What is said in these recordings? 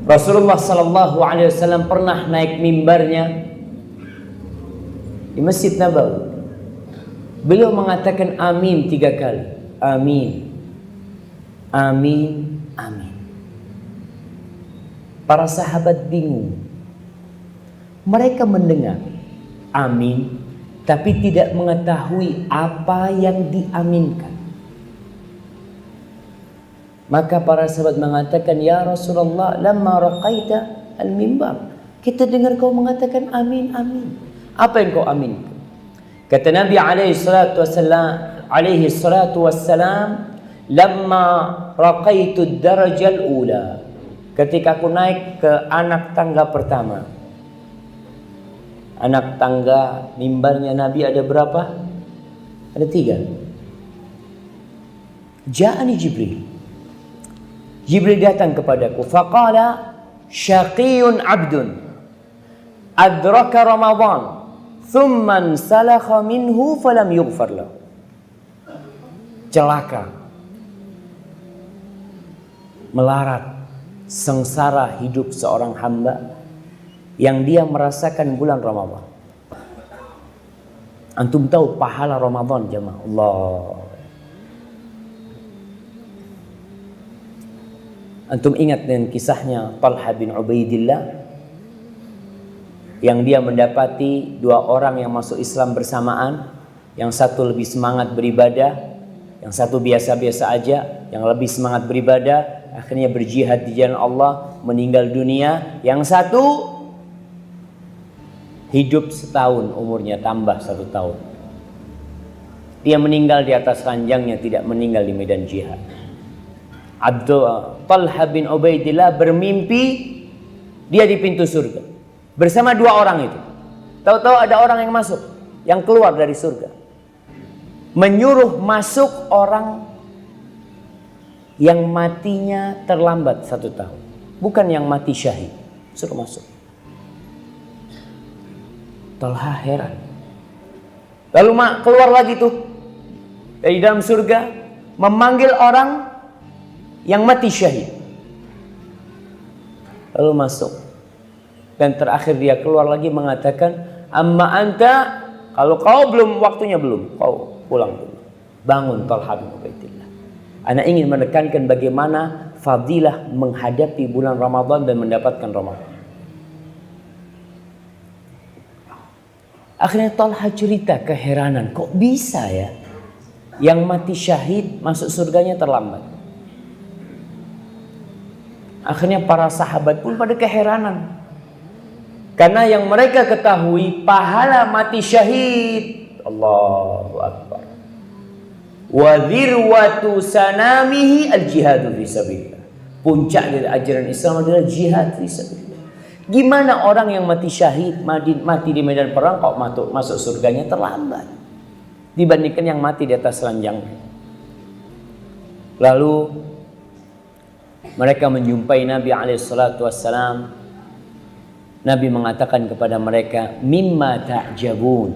Rasulullah sallallahu alaihi wasallam pernah naik mimbarnya di Masjid Nabawi. Beliau mengatakan amin 3 kali. Amin, amin, amin. Para sahabat bingung. Mereka mendengar amin, tapi tidak mengetahui apa yang diaminkan. Maka para sahabat mengatakan, ya Rasulullah, lamma raqaita al-mimbar, kita dengar kau mengatakan amin, amin. Apa yang kau aminkan? Kata Nabi alaihi salatu wassalam, lamma raqaitu ad-darajal ula, ketika aku naik ke anak tangga pertama. Anak tangga mimbarnya Nabi ada berapa? Ada 3. Ja'ani Jibril. Jibril datang kepadaku. Faqala syaqiyun abdun adraka Ramadan thumma salakha minhu falam yughfar lahu. Celaka, melarat, sengsara hidup seorang hamba yang dia merasakan bulan Ramadan. Antum tahu pahala Ramadan, jemaah? Allah. Antum ingat dengan kisahnya Talha bin Ubaidillah yang dia mendapati 2 orang yang masuk Islam bersamaan, yang satu lebih semangat beribadah, yang satu biasa-biasa aja, yang lebih semangat beribadah akhirnya berjihad di jalan Allah, meninggal dunia. Yang satu hidup setahun umurnya, tambah 1 tahun. Dia meninggal di atas ranjangnya, tidak meninggal di medan jihad. Talha bin Ubaidillah bermimpi dia di pintu surga bersama 2 orang itu. Tahu-tahu ada orang yang masuk, yang keluar dari surga, menyuruh masuk orang yang matinya terlambat 1 tahun, bukan yang mati syahid, suruh masuk. Talha heran. Lalu keluar lagi tuh dari dalam surga, memanggil orang yang mati syahid. Lalu masuk. Dan terakhir dia keluar lagi mengatakan, amma anta, kalau kau belum, waktunya belum, kau pulang dulu. Bangun Talha bin Ubaidillah. Ana ingin menekankan bagaimana fadilah menghadapi bulan Ramadan dan mendapatkan Ramadan. Akhirnya Talha cerita keheranan, kok bisa ya yang mati syahid masuk surganya terlambat. Akhirnya para sahabat pun pada keheranan, karena yang mereka ketahui pahala mati syahid, Allahu Akbar, wa dzirwatu sanamihi al-jihadu fi sabilillah. Puncak dari ajaran Islam adalah jihad fi sabilillah. Gimana orang yang mati syahid, mati di medan perang kok masuk surganya terlambat dibandingkan yang mati di atas ranjangnya? Lalu mereka menjumpai Nabi SAW. Nabi mengatakan kepada mereka, mimma ta'jabun,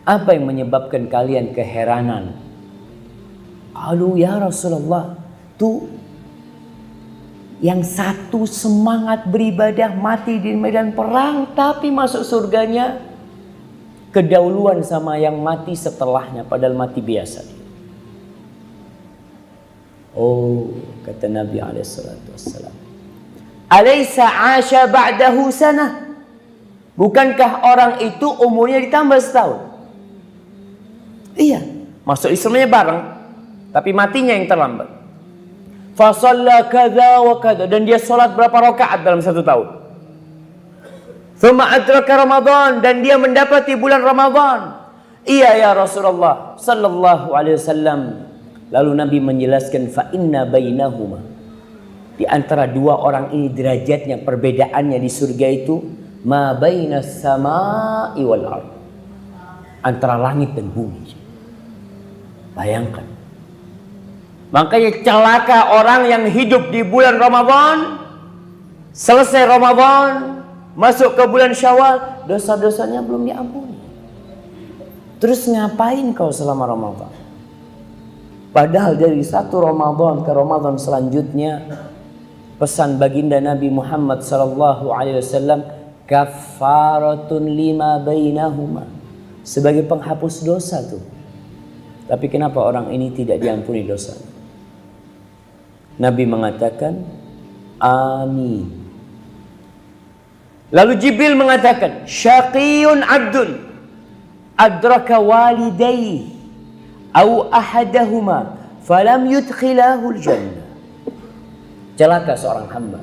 apa yang menyebabkan kalian keheranan? Qalu ya Rasulullah, tuh yang satu semangat beribadah mati di medan perang, tapi masuk surganya kedahuluan sama yang mati setelahnya, padahal mati biasa. Oh, kata Nabi SAW, alaysa asha ba'dahu sanah, bukankah orang itu umurnya ditambah 1 tahun? Iya, masuk Islamnya bareng, tapi matinya yang terlambat. Fa shalla kadza wa kadza, dan dia sholat berapa rakaat dalam 1 tahun. Thumma adraka Ramadan, dan dia mendapati bulan Ramadan. Iya ya Rasulullah sallallahu alaihi wasallam. Lalu Nabi menjelaskan, fa inna bainahuma, di antara 2 orang ini derajatnya, perbedaannya di surga itu, ma bainas samai wal ard, antara langit dan bumi. Bayangkan. Makanya celaka orang yang hidup di bulan Ramadan, selesai Ramadan, masuk ke bulan Syawal, dosa-dosanya belum diampuni. Terus ngapain kau selama Ramadan? Padahal dari 1 Ramadan ke Ramadan selanjutnya pesan baginda Nabi Muhammad sallallahu alaihi wasallam, kafaratun lima bainahuma, sebagai penghapus dosa tuh. Tapi kenapa orang ini tidak diampuni dosa? Nabi mengatakan amin. Lalu Jibril mengatakan syaqiyun abdun adraka walidayhi au ahadahuma falam yudkhilahul jannah. Celaka seorang hamba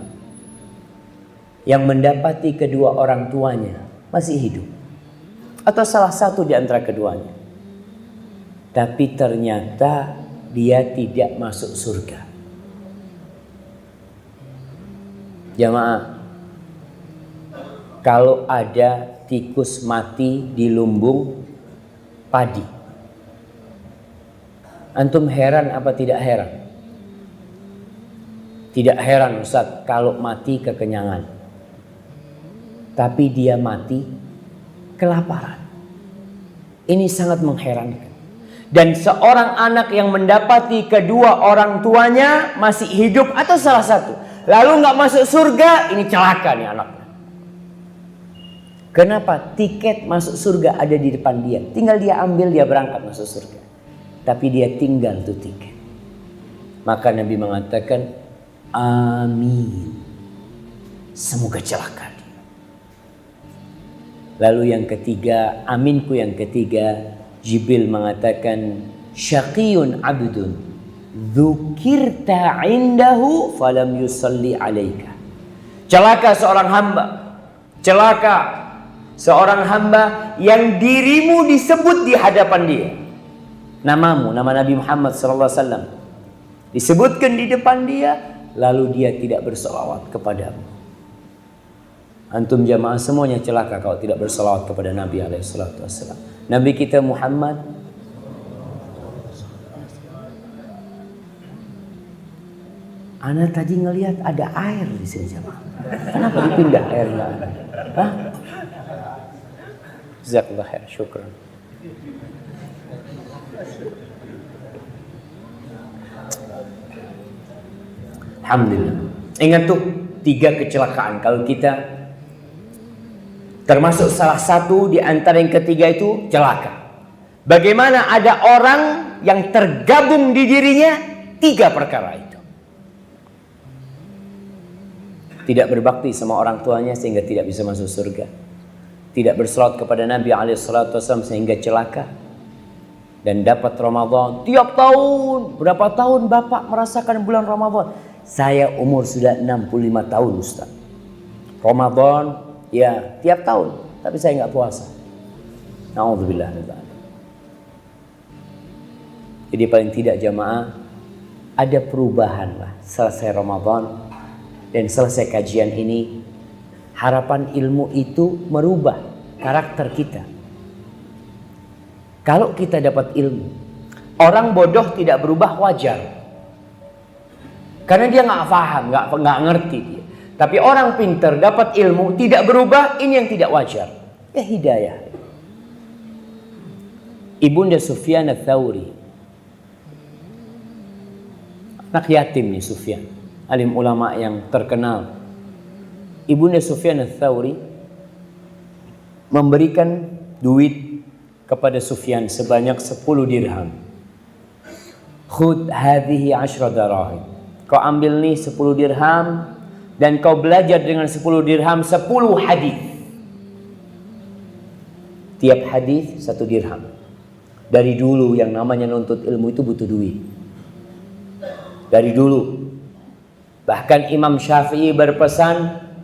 yang mendapati kedua orang tuanya masih hidup atau salah satu di antara keduanya, tapi ternyata dia tidak masuk surga. Jamaah, kalau ada tikus mati di lumbung padi, antum heran apa tidak heran? Tidak heran Ustaz kalau mati kekenyangan, tapi dia mati kelaparan. Ini sangat mengherankan. Dan seorang anak yang mendapati kedua orang tuanya masih hidup atau salah satu, lalu nggak masuk surga, ini celaka nih anaknya. Kenapa? Tiket masuk surga ada di depan dia, tinggal dia ambil, dia berangkat masuk surga. Tapi dia tinggal tuh tiket. Maka Nabi mengatakan amin, semoga celaka dia. Lalu yang ketiga, aminku yang ketiga, Jibril mengatakan syaqiyun abdun dzukirta indahu falam yusalli alaika. Celaka seorang hamba, celaka seorang hamba yang dirimu disebut di hadapan dia. Namamu, nama Nabi Muhammad SAW disebutkan di depan dia, lalu dia tidak berselawat kepadamu. Antum jamaah semuanya celaka kalau tidak berselawat kepada Nabi SAW. Nabi kita Muhammad Ana tadi ngelihat ada air di sini jamaah. Kenapa dipindah airnya? Hah? Jazakallah khair, syukran. Alhamdulillah. Ingat tuh 3 kecelakaan kalau kita termasuk salah satu di antara yang ketiga itu celaka. Bagaimana ada orang yang tergabung di dirinya 3 perkara itu. Tidak berbakti sama orang tuanya sehingga tidak bisa masuk surga. Tidak berselawat kepada Nabi SAW sehingga celaka. Dan dapat Ramadan tiap tahun. Berapa tahun Bapak merasakan bulan Ramadan? Saya umur sudah 65 tahun Ustaz. Ramadan ya tiap tahun, tapi saya nggak puasa. Na'udzubillah. Jadi paling tidak jamaah ada perubahan lah. Selesai Ramadan dan selesai kajian ini, harapan ilmu itu merubah karakter kita. Kalau kita dapat ilmu, orang bodoh tidak berubah wajar. Karena dia nggak paham, nggak ngerti dia. Tapi orang pintar dapat ilmu tidak berubah, ini yang tidak wajar. Ya hidayah. Ibunda Sufyan Ats-Tsauri, anak yatim nih Sufyan, alim ulama yang terkenal. Ibunda Sufyan Ats-Tsauri memberikan duit kepada Sufyan sebanyak 10 dirham. Khudh hadhihi 10 darahim. Kau ambil nih 10 dirham dan kau belajar dengan 10 dirham 10 hadis. Tiap hadis 1 dirham. Dari dulu yang namanya nuntut ilmu itu butuh duit. Dari dulu. Bahkan Imam Syafi'i berpesan,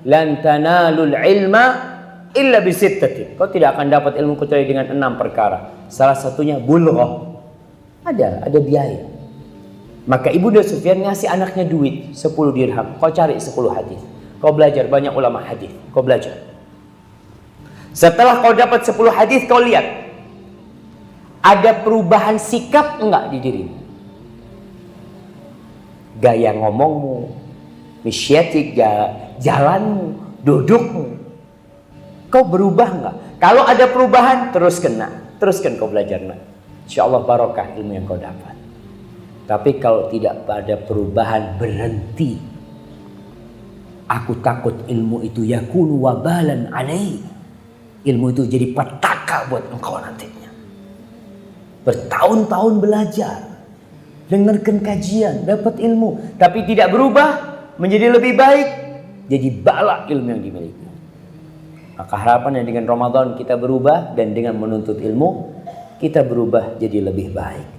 lan tanalul ilma illa bisittatin. Kau tidak akan dapat ilmu kecuali dengan 6 perkara. Salah satunya bulughah. Ada biaya. Maka Ibunda Sufyan ngasih anaknya duit 10 dirham. Kau cari 10 hadis. Kau belajar banyak ulama hadis. Kau belajar. Setelah kau dapat 10 hadis, kau lihat ada perubahan sikap enggak di dirimu? Gaya ngomongmu, misyatik, jalanmu, dudukmu. Kau berubah enggak? Kalau ada perubahan, teruskan kau belajar. Insyaallah barokah ilmu yang kau dapat. Tapi kalau tidak ada perubahan, berhenti. Aku takut ilmu itu yakunu wabalan alaih. Ilmu itu jadi petaka buat engkau nantinya. Bertahun-tahun belajar, dengarkan kajian, dapat ilmu, tapi tidak berubah menjadi lebih baik, jadi bala ilmu yang dimiliki. Maka harapannya dengan Ramadan kita berubah, dan dengan menuntut ilmu kita berubah jadi lebih baik.